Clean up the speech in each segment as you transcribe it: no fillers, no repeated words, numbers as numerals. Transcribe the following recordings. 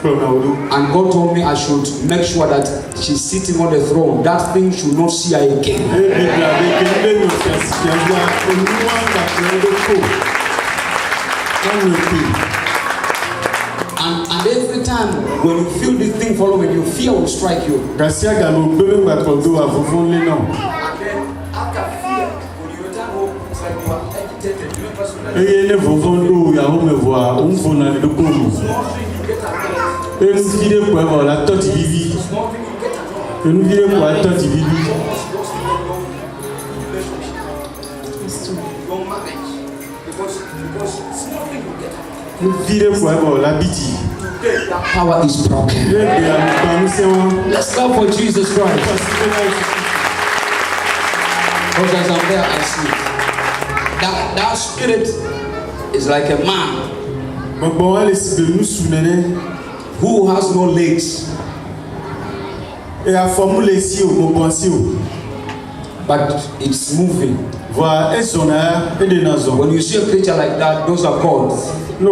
And God told me I should make sure that she's sitting on the throne. That thing should not see her again. And every time when you feel this thing following you, fear will strike you. And then after fear, when you return home, it's like you are agitated. You don't trust that power is broken. Let's go for Jesus Christ. Because I'm there, I see that spirit is like a man who has no legs, but it's moving. When you see a creature like that, those are gods. And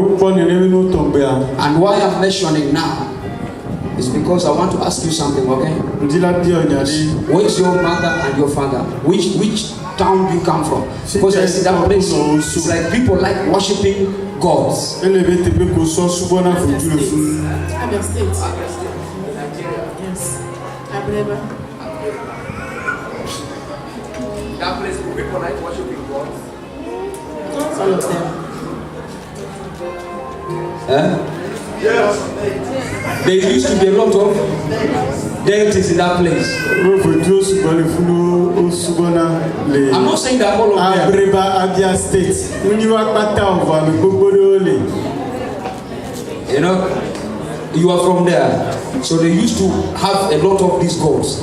why I'm mentioning now is because I want to ask you something, okay? Where's your mother and your father? Which town do you come from? Because I see that place, it's like people like worshiping gods. Abia State. Yes. Abreba. That place, people like worshiping gods. All of them. Yes. There used to be a lot of deities in that place. I'm not saying that all of them. Abia State. You know, you are from there. So they used to have a lot of these gods.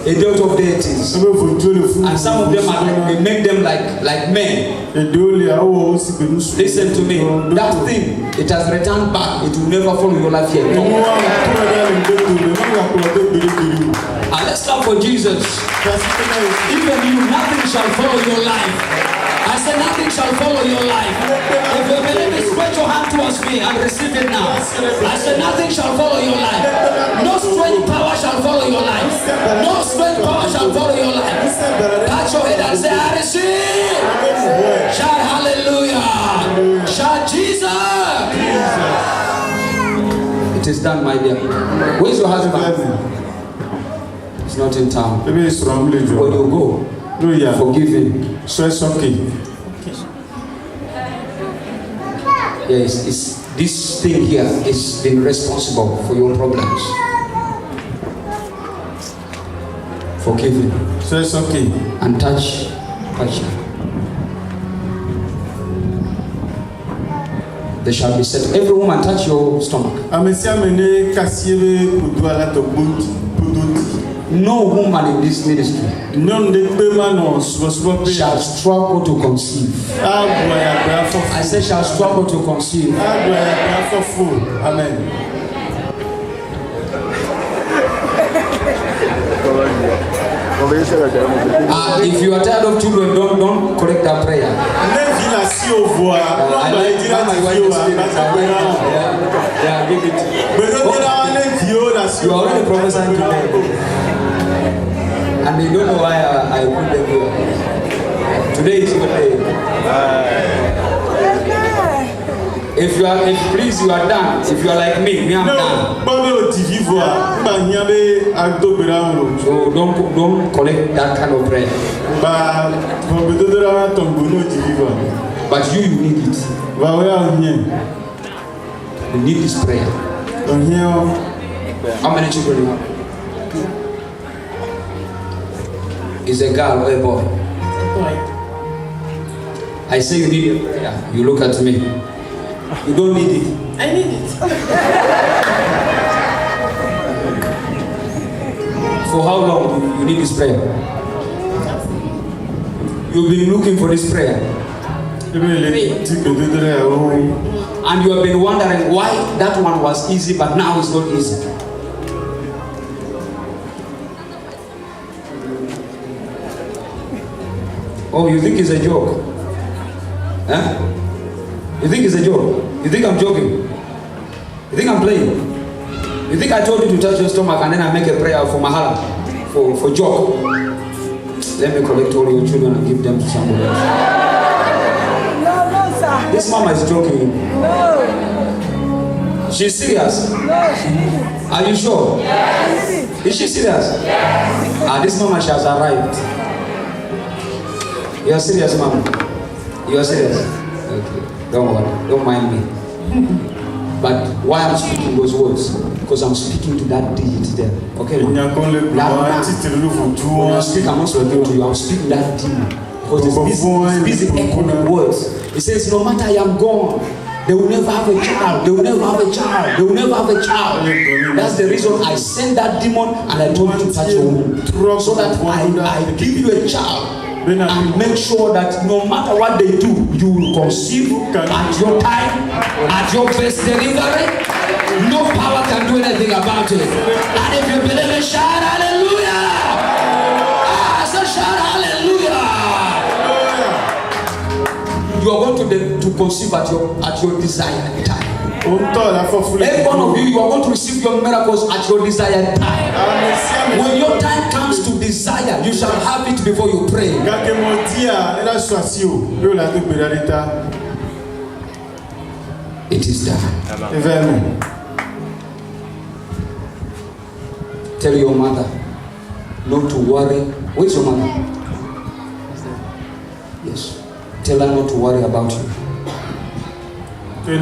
A lot of deities. And some of them they make them like men. Listen to me. That thing, it has returned back. It will never follow your life here. And let's clap for Jesus. Even you, nothing shall follow your life. I said nothing shall follow your life. If you believe it, stretch your hand towards me and receive it now. I said nothing shall follow your life. No strange power shall follow your life. No strange power shall follow your life. Touch your head and say, I receive. Shout hallelujah. Shout Jesus. It is done, my dear. Where's your husband? It's not in town. When you go, forgive him. So it's okay. Yes, this thing here is been responsible for your problems. Forgive him. So it's okay. And touch him. They shall be set. Every woman touch your stomach. No woman in this ministry shall struggle to conceive. I said shall struggle to conceive. Amen. If you are tired of children, don't correct that prayer. I like my wife to speak. Yeah, give it. You are already prophesying to them. And they don't know why I put them here. Today is your day. If you are done. If you are like me, I'm done. So don't collect that kind of prayer. But you need it. You need this prayer. How many children do you have? Is a girl or a boy? I say you need a prayer. You look at me. You don't need it. I need it. For how long do you need this prayer? You've been looking for this prayer. And you have been wondering why that one was easy but now it's not easy. Oh, you think it's a joke? Huh? You think it's a joke? You think I'm joking? You think I'm playing? You think I told you to touch your stomach and then I make a prayer for Mahala? For joke? Let me collect all your children and give them to somebody else. No, sir. This mama is joking. No. She's serious. No, she didn't. Are you sure? Yes. Is she serious? Yes. This mama, she has arrived. You are serious, mama? You are serious? Okay. Don't worry. Don't mind me. But why I'm speaking those words? Because I'm speaking to that digit there. Okay? When I speak, I'm not speaking to you. I'm speaking that demon. Because it's busy echoing words. It says, no matter I am gone, they will never have a child. They will never have a child. They will never have a child. That's the reason I sent that demon and I told you to touch your womb. So that I give you a child and make sure that no matter what they do, you will conceive at your time, at your best delivery. No power can do anything about it. And if you believe it, shout hallelujah. I said shout hallelujah. You are going to conceive at your desired time. Every one of you are going to receive your miracles at your desired time. When your time comes to desire, you shall have it before you pray. It is done. Amen. Tell your mother not to worry. Where's your mother? Yes. Tell her not to worry about you. She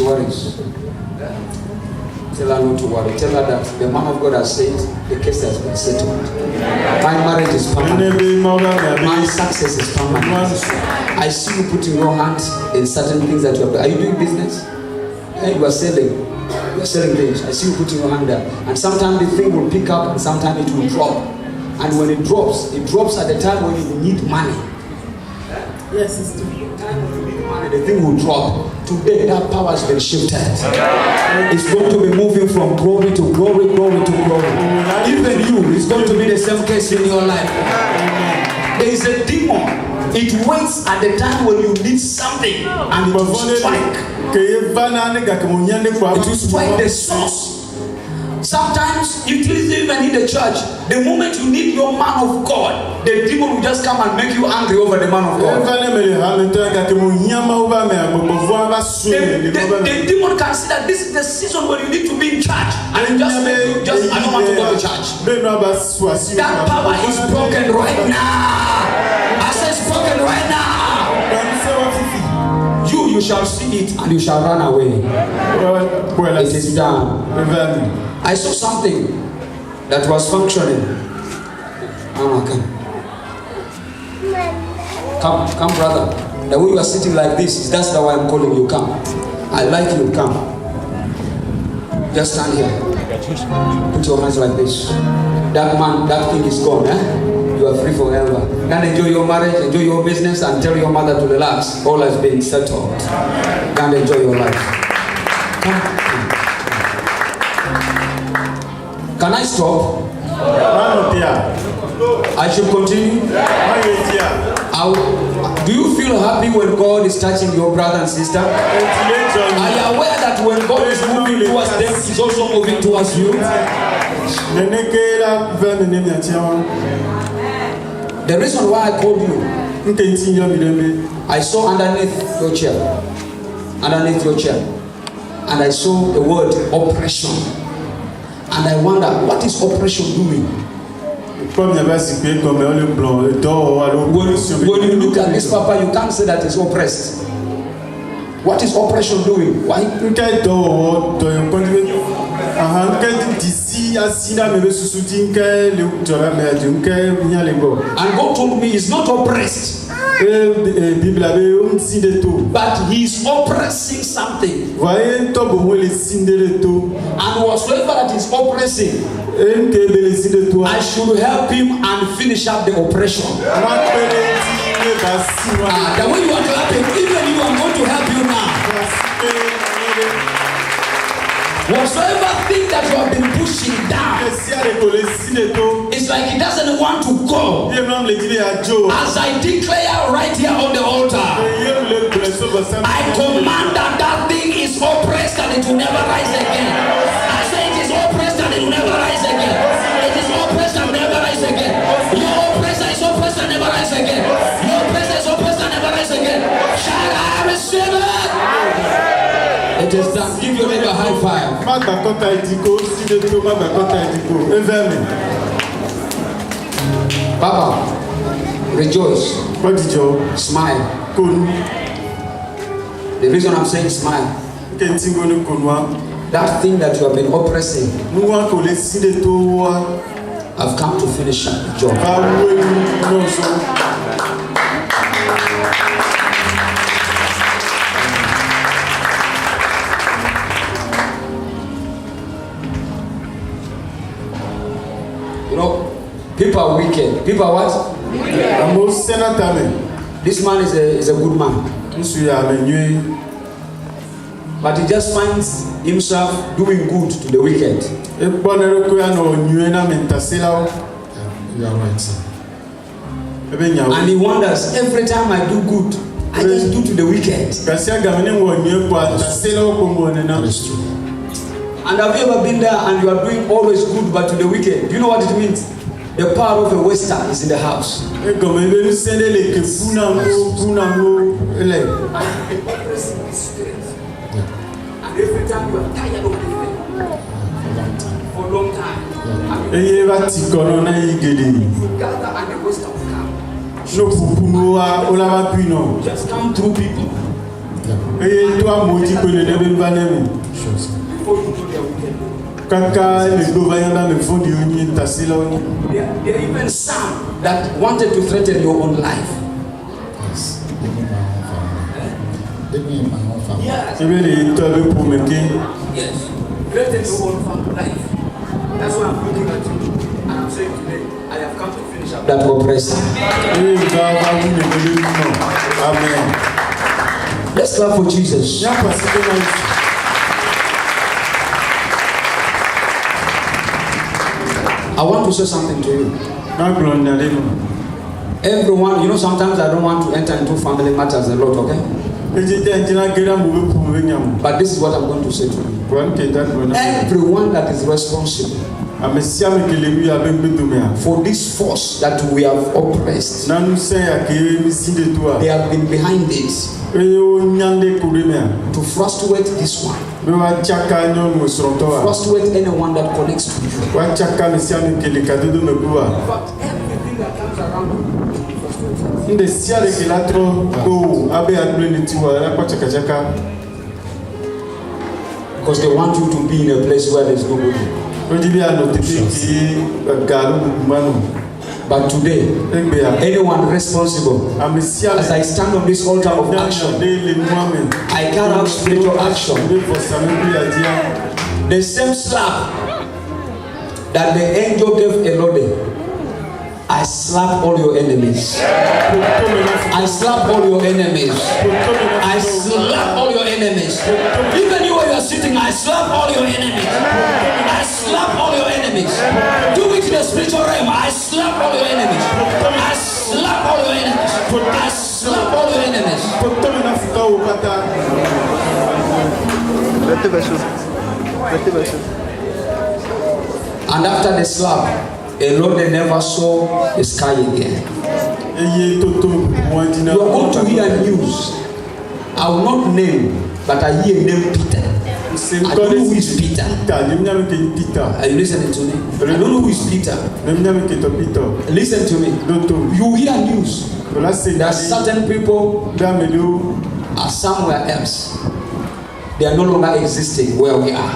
worries. Tell her not to worry. Tell her that the man of God has said the case has been settled. My marriage is permanent. My success is permanent. I see you putting your hands in certain things that you have done. Are you doing business? You are selling. You are selling things. I see you putting your hand there. And sometimes the thing will pick up and sometimes it will drop. And when it drops at the time when you need money. Yes, it's true. The thing will drop. Today that power has been shifted. It's going to be moving from glory to glory, glory to glory. Even you, it's going to be the same case in your life. There is a demon. It waits at the time when you need something and it will strike. It will strike the source. Sometimes it is even in the church. The moment you need your man of God, the demon will just come and make you angry over the man of God. The demon can see that this is the season when you need to be in church, and it just make you I don't want to go to church. That power is broken right now. I say it's broken right now. You shall see it and you shall run away. It is done. I saw something that was functioning. Come, brother. The way you are sitting like this, that's the way I'm calling you. Come. I like you. Come. Just stand here. Put your hands like this. That man, that thing is gone. You are free forever. Can enjoy your marriage, enjoy your business, and tell your mother to relax. All has been settled. Can enjoy your life. Come. Can I stop? I should continue? Do you feel happy when God is touching your brother and sister? Are you aware that when God is moving towards them, He's also moving towards you? The reason why I called you, I saw underneath your chair, and I saw the word oppression. And I wonder, what is oppression doing? When you look at this, Papa, you can't say that it's oppressed. What is oppression doing? Why? And God told me He's not oppressed, but He's oppressing something. And whatsoever that is oppressing, I should help him and finish up the oppression. The way you want to help him, even you, I'm going to help you now. Whatsoever thing that you have been pushing down, it's like it doesn't want to go. As I declare right here on the altar, I command that thing is oppressed and it will never rise again. I say it is oppressed and it will never rise again. It is oppressed and never rise again. Your oppressor is oppressed and never rise again. Your oppressor is oppressed and never rise again. Shall I receive it? It is done. Give your neighbor a high five. Papa, rejoice. Smile. The reason I'm saying smile, that thing that you have been oppressing, I've come to finish the job. You know, people are wicked. People are what? This man is a good man. But he just finds himself doing good to the wicked. You are right, sir. And he wonders, every time I do good, I just do to the wicked. That is true. And have you ever been there and you are doing always good but to the wicked? Do you know what it means? The power of a waster is in the house. And every time you are tired of living for a long time, you gather and the waster will come. Just come through people. Before you know their wicked. There are even some that wanted to threaten your own life. Yes. Give me my own family. Yes. Yes. Threaten your own family life. That's why I'm looking at you. And I'm saying today, I have come to finish up that oppressor. Amen. Let's clap for Jesus. I want to say something to you. Everyone, you know, sometimes I don't want to enter into family matters a lot, okay? But this is what I'm going to say to you. Everyone that is responsible for this force that we have oppressed, they have been behind this to frustrate this one, frustrate anyone that connects to you. In fact, everything that comes around you because they want you to be in a place where there's nobody. But today, anyone responsible, as I stand on this altar of action, I carry out spiritual action. The same slap that the angel gave Elode, I slap all your enemies. I slap all your enemies. I slap all your enemies. Even you where you are sitting, I slap all your enemies. I slap all your enemies. Do it in the spiritual realm. I slap all your enemies. I slap all your enemies. I slap all your enemies. And after the slap, Elode never saw the sky again. You are going to hear news. I will not name, but I hear name Peter. I don't know who is Peter. Are you listening to me? I don't know who is Peter. Listen to me. You hear news that certain people are somewhere else. They are no longer existing where we are.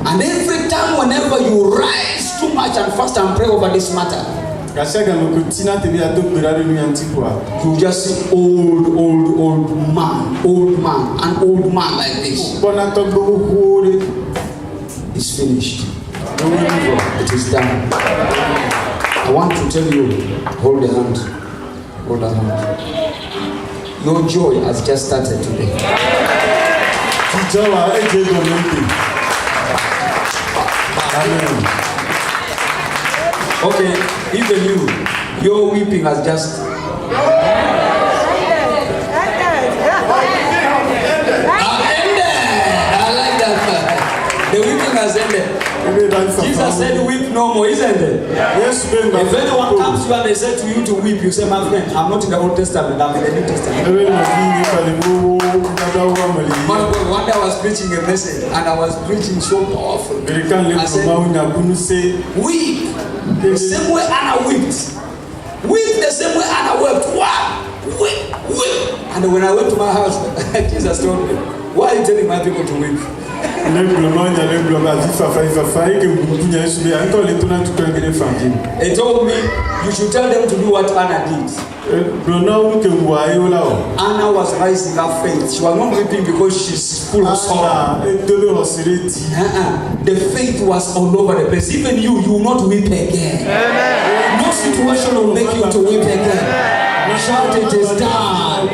And every time, whenever you rise too much and fast and pray over this matter, you just see old man, an old man like this. It's finished. It is done. I want to tell you, hold the hand. Hold the hand. Your joy has just started today. Okay, even you, your weeping has just. I like that part. The weeping has ended. Jesus said, "Weep no more," isn't it? Yes, If anyone comes to you and they say to you to weep, you say, "My friend, I'm not in the Old Testament, I'm in the New Testament." One day I was preaching a message and I was preaching so powerful. I said, "Weep the same way Anna wept. Weep the same way Anna wept. What? Weep, weep." And when I went to my house, Jesus told me, "Why are you telling my people to weep?" He told me, "You should tell them to do what Anna did." Anna was rising her faith. She was not weeping because she's full of sorrow. The faith was all over the place. Even you will not weep again. No situation will make you to weep again. Shout, "It is done."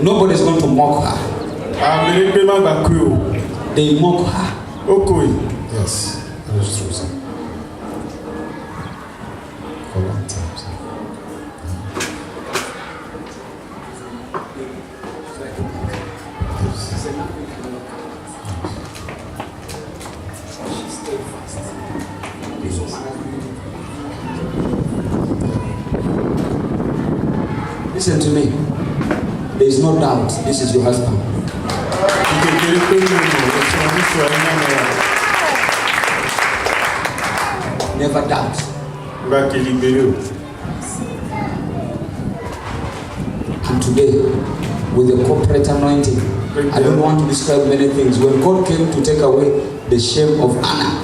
Nobody is going to mock her. They mock her. Yes, that's true, sir. For a long time, sir. Listen to me. There is no doubt this is your husband. Never doubt. And today, with the corporate anointing, I don't want to describe many things. When God came to take away the shame of Anna,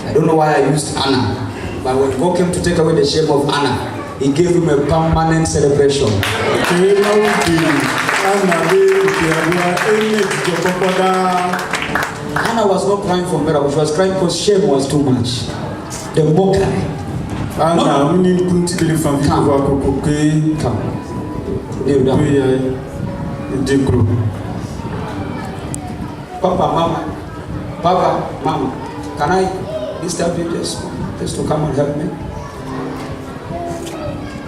I don't know why I used Anna, but when God came to take away the shame of Anna, He gave him a permanent celebration. Anna was not crying for miracle, she was crying because shame was too much. The mockery. Come. Kneel down. Papa, Mama, can I disturb you just to come and help me?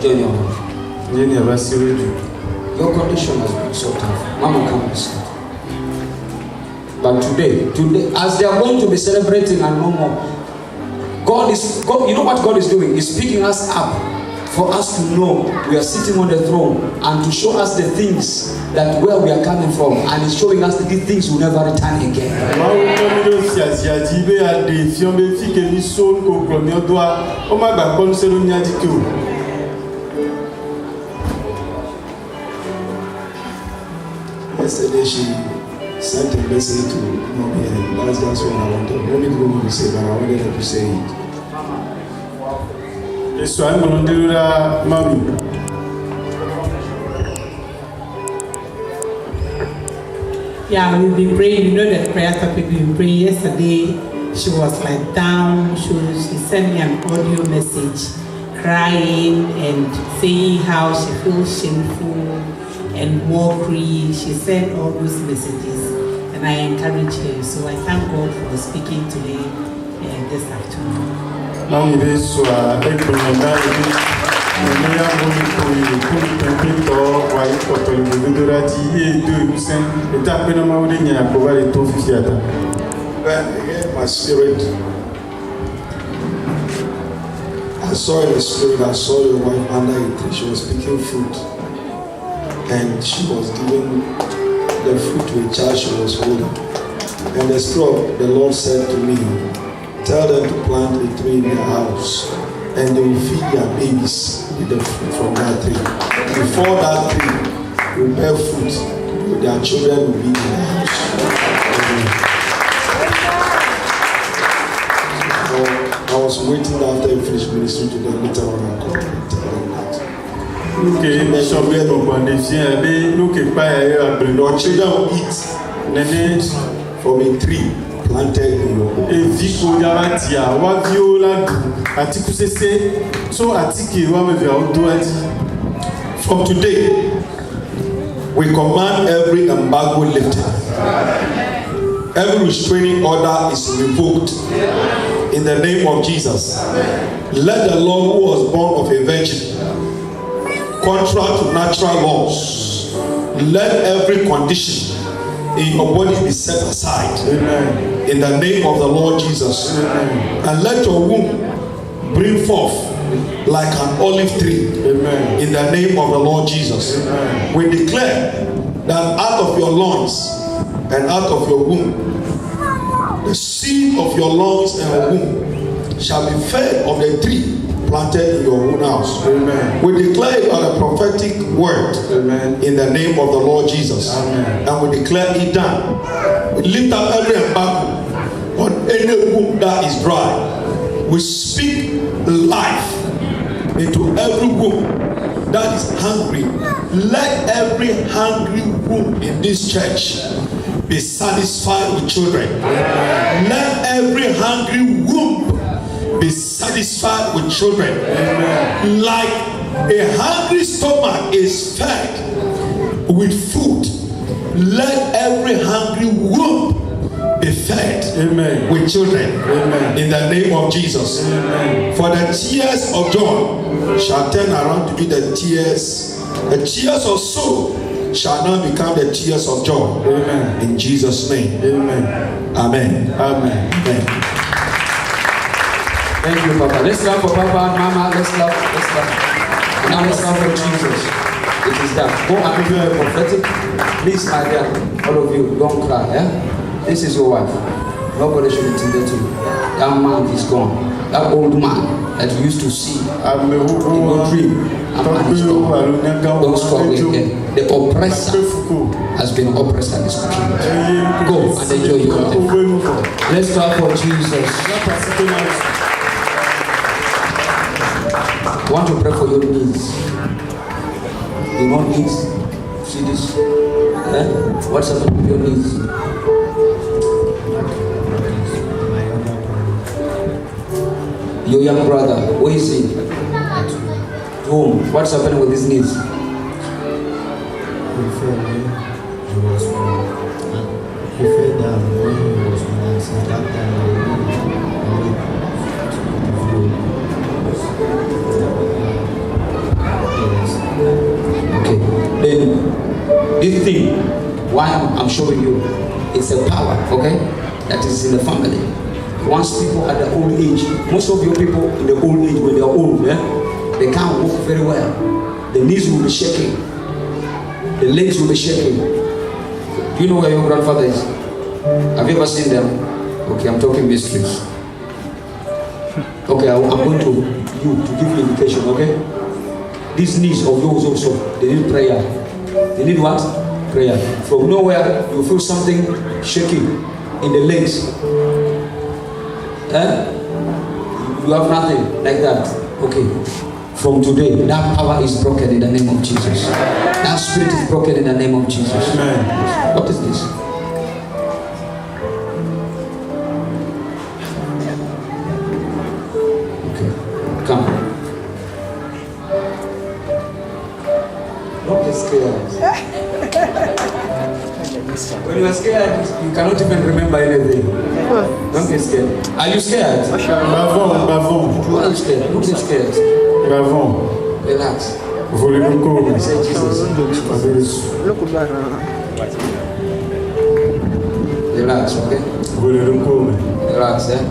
Join your home. Your condition has been so tough. Mama, come and sit. But today, as they are going to be celebrating and no more, God, you know what God is doing? He's picking us up for us to know we are sitting on the throne and to show us the things that where we are coming from, and He's showing us that these things will never return again. Yesterday she sent a message to Mommy, and that's just when I wanted. Mommy didn't want to say, but I wanted her to say it. Yeah, we've been praying. You know the prayer topic we've been praying. Yesterday, she was like down. She sent me an audio message, crying and saying how she feels shameful and mockery. She sent all those messages, and I encourage her. So I thank God for speaking today and this afternoon. My spirit, I saw in the spirit, I saw your wife under a tree. She was picking fruit, and she was giving the fruit to a child she was holding. And the Spirit of the Lord said to me, tell them to plant a tree in their house, and they will feed their babies with the fruit from that tree. Before that tree will bear fruit, their children will be in the house. I was waiting after you finished ministering to them later on and called and tell them that. Your children will eat from a tree planted in your home. From today, we command every embargo lifted. Every restraining order is revoked in the name of Jesus. Let the Lord who was born of a virgin, contrary to natural laws, let every condition in your body be set aside. Amen. In the name of the Lord Jesus. Amen. And let your womb bring forth like an olive tree. Amen. In the name of the Lord Jesus. Amen. We declare that out of your loins and out of your womb, the seed of your loins and your womb shall be fed of the tree planted in your own house. Amen. We declare it by a prophetic word. Amen. In the name of the Lord Jesus. Amen. And we declare it done. We lift up every embargo on any womb that is dry. We speak life into every womb that is hungry. Let every hungry womb in this church be satisfied with children. Amen. Let every hungry womb be satisfied with children. Amen. Like a hungry stomach is fed with food, let every hungry womb be fed. Amen. With children. Amen. In the name of Jesus. Amen. For the tears of joy shall turn around to be the tears of sorrow shall now become the tears of joy. Amen. In Jesus' name. Amen. Amen. Amen. Amen. Thank you, Papa. Let's clap for Papa and Mama. Let's clap. Let's clap. Now let's clap for Jesus. It is that. Go and give you a prophetic. Please, my dear, all of you, don't cry. Yeah? This is your wife. Nobody should intimidate you. That man is gone. That old man that you used to see in your dream. That man is gone. Don't struggle again. The oppressor has been oppressed and is killed. Go and enjoy your life. Let's clap for Jesus. I want to pray for your needs. You know needs. See this? What's happening with your needs? Your young brother, where is he? Home. What's happening with his needs? Okay. Then this thing, why I'm showing you, it's a power, okay, that is in the family. Once people at the old age, most of your people in the old age, when they are old, they can't walk very well. The knees will be shaking. The legs will be shaking. Do you know where your grandfather is? Have you ever seen them? Okay, I'm talking mysteries. Okay, I'm going to give you indication, okay? These knees of yours also, they need prayer. They need what? Prayer. From nowhere, you feel something shaking in the legs. You have nothing like that. Okay. From today, that power is broken in the name of Jesus. That spirit is broken in the name of Jesus. Amen. What is this? Okay. Come. Don't get scared. When you are scared, you cannot even remember anything. Don't get scared. Are you scared? You are scared. Don't get scared. Relax. Say Jesus. Relax, okay? Relax, eh?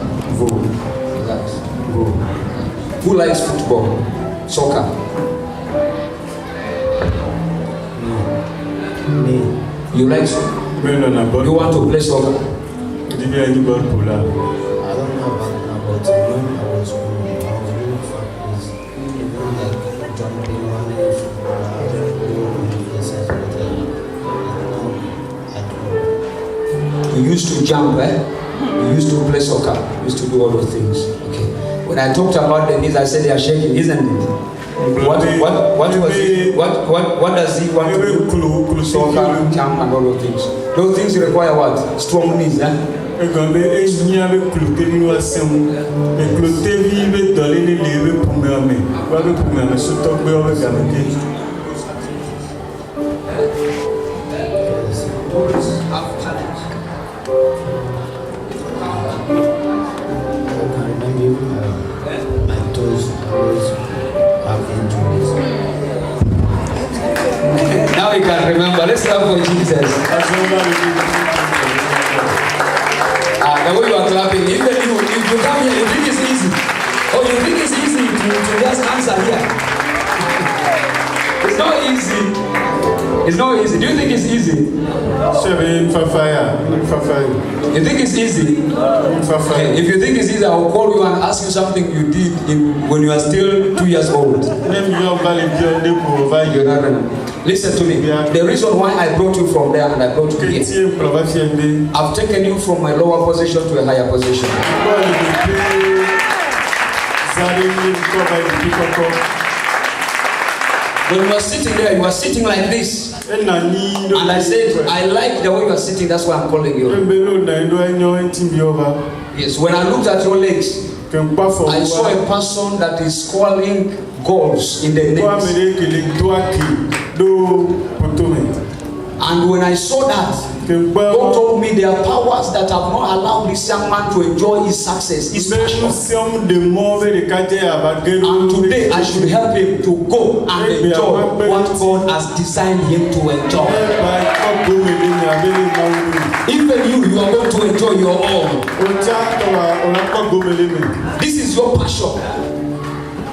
Relax. Who likes football? Soccer? Me. You like soccer? You want to play soccer? I don't know about when I was really fast. Even like jumping on You used to jump, You used to play soccer. You used to do all those things. Okay. When I talked about the knees, I said they are shaking, isn't it? What was it? What does he want to do? Soccer, jump, and all those things. Those things require what? Strong knees, climbing, my toes always have injuries. Now we can remember. Let's clap for Jesus. The way you are clapping, even if you come here, you think it's easy. Oh, you think it's easy to just answer here. It's not easy. It's not easy. Do you think it's easy? You think it's easy? Okay. If you think it's easy, I will call you and ask you something you did when you are still 2 years old. Listen to me. The reason why I brought you from there and I brought you here, I've taken you from a lower position to a higher position. When you are sitting there, you are sitting like this. And I said, I like the way you are sitting, that's why I'm calling you. Yes, when I looked at your legs, I saw a person that is scoring goals in the net. And when I saw that, God told me there are powers that have not allowed this young man to enjoy his success, his passion. And today I should help him to go and enjoy what God has designed him to enjoy. Even you are going to enjoy your own. This is your passion.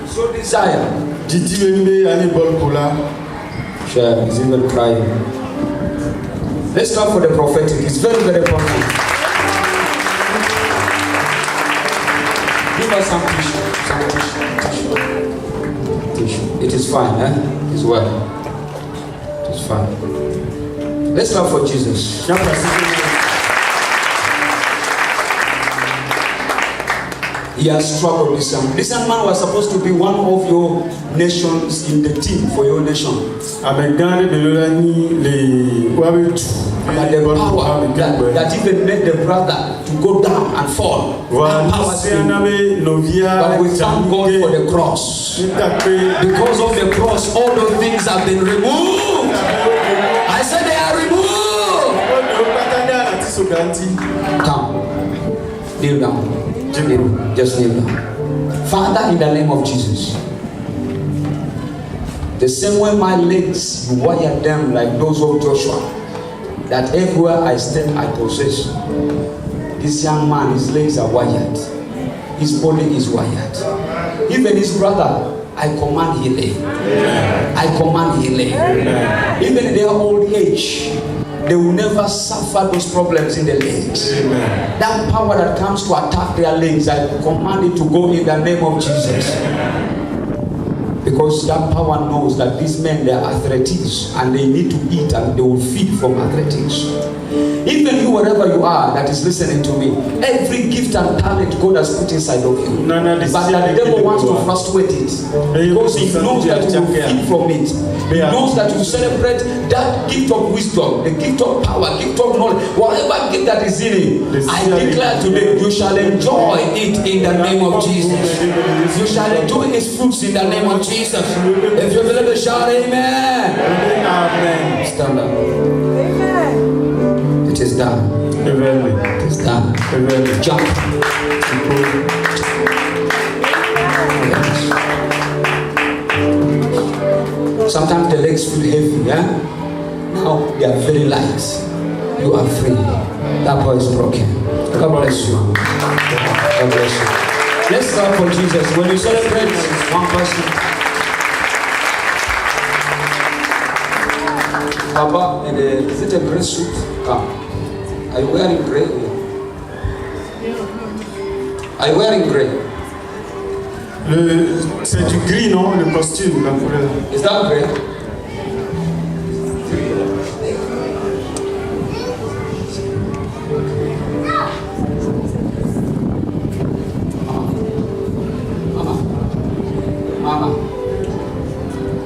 It's your desire. Sure, he's even crying. Let's come for the prophetic. It's very, very important. Give us some tissue. It is fine, eh? It's well. It is fine. Let's come for Jesus. He has struggled with some. This young man was supposed to be one of your nations in the team for your nation. But the power that even made the brother to go down and fall. But we thank God for the cross. Because of the cross, all those things have been removed. I said they are removed. Come. Kneel down. Just kneel down. Father, in the name of Jesus, the same way my legs, you wire them like those of Joshua, that everywhere I step I possess. This young man, his legs are wired, his body is wired. Even his brother, I command healing. I command healing. Even in their old age, they will never suffer those problems in the legs. Amen. That power that comes to attack their legs, I command it to go in the name of Jesus. Because that power knows that these men, they are athletics and they need to eat and they will feed from athletics. Even you, wherever you are that is listening to me, every gift and talent God has put inside of you. But the devil wants to frustrate it. Because he knows that you will feed from it. He knows that you celebrate that gift of wisdom, the gift of power, gift of knowledge, whatever gift that is in it. I declare today, you shall enjoy it in the name of Jesus. You shall enjoy its fruits in the name of Jesus. If you believe it, shout amen. Amen. Stand up. It is done. It is done. Jump. Yes. Sometimes the legs feel heavy, yeah? Now they are very light. You are free. That boy is broken. God bless you. God bless you. Let's start for Jesus. When you celebrate one person, Papa, is it a gray suit? Come. Are you wearing gray? Are you wearing gray? C'est du gris, non? Le costume, la couleur. Is that gray?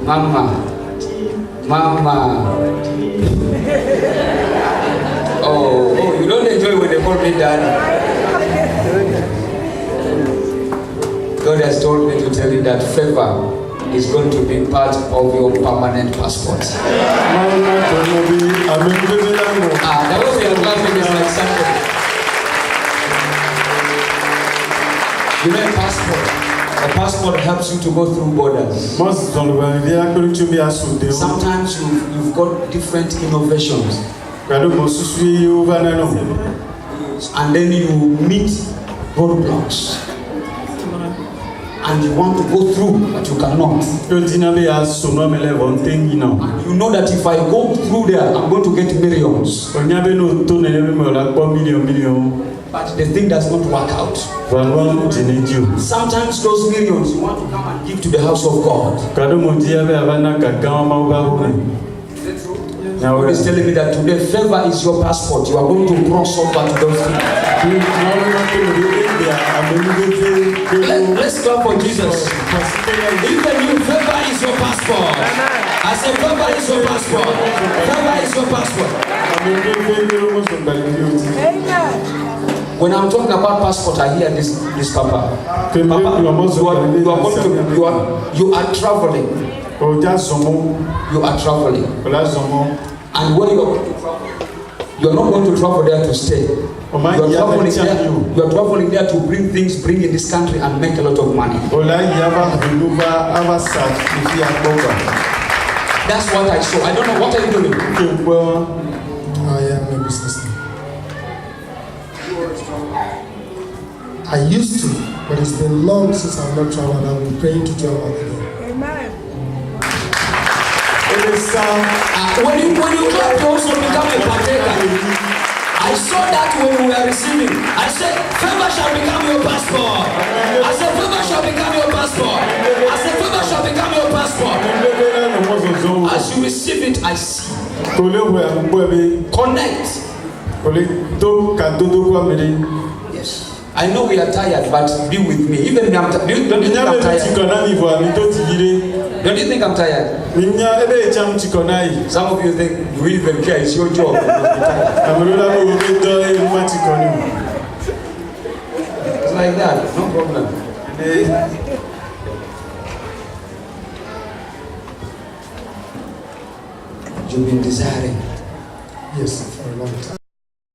Mama. Oh, you don't enjoy when they call me daddy. God has told me to tell you that favor is going to be part of your permanent passport. The way we are laughing is like something. You know a passport. A passport helps you to go through borders. Sometimes you've got different innovations. And then you meet roadblocks. And you want to go through, but you cannot. You know that if I go through there, I'm going to get millions. But the thing does not work out. Sometimes those millions you want to come and give to the house of God. Now God is telling me that today favor is your passport. You are going to cross over to those things. Let's clap for Jesus. Even you, favor is your passport. I said favor is your passport. Favor is your passport. When I'm talking about passport, I hear this Papa. Papa, you are traveling. You are traveling. And where you are not going to travel there to stay. You are traveling there to bring in this country and make a lot of money. That's what I saw. I don't know, what are you doing? I am a businessman. I used to, but it's been long since I've not traveled. I've been praying to travel again. Amen. When you clap, you also become a partaker. I saw that when we were receiving. I said, favor shall become your passport. I said, favor shall become your passport. I said, favor shall become your passport. As you receive it, I see. Connect. Yes. I know we are tired, but be with me. Even me, don't you think I'm tired? Don't you think I'm tired? Some of you think, do we even care? It's your job. It's like that, no problem. You've been desiring. Yes, for a long time.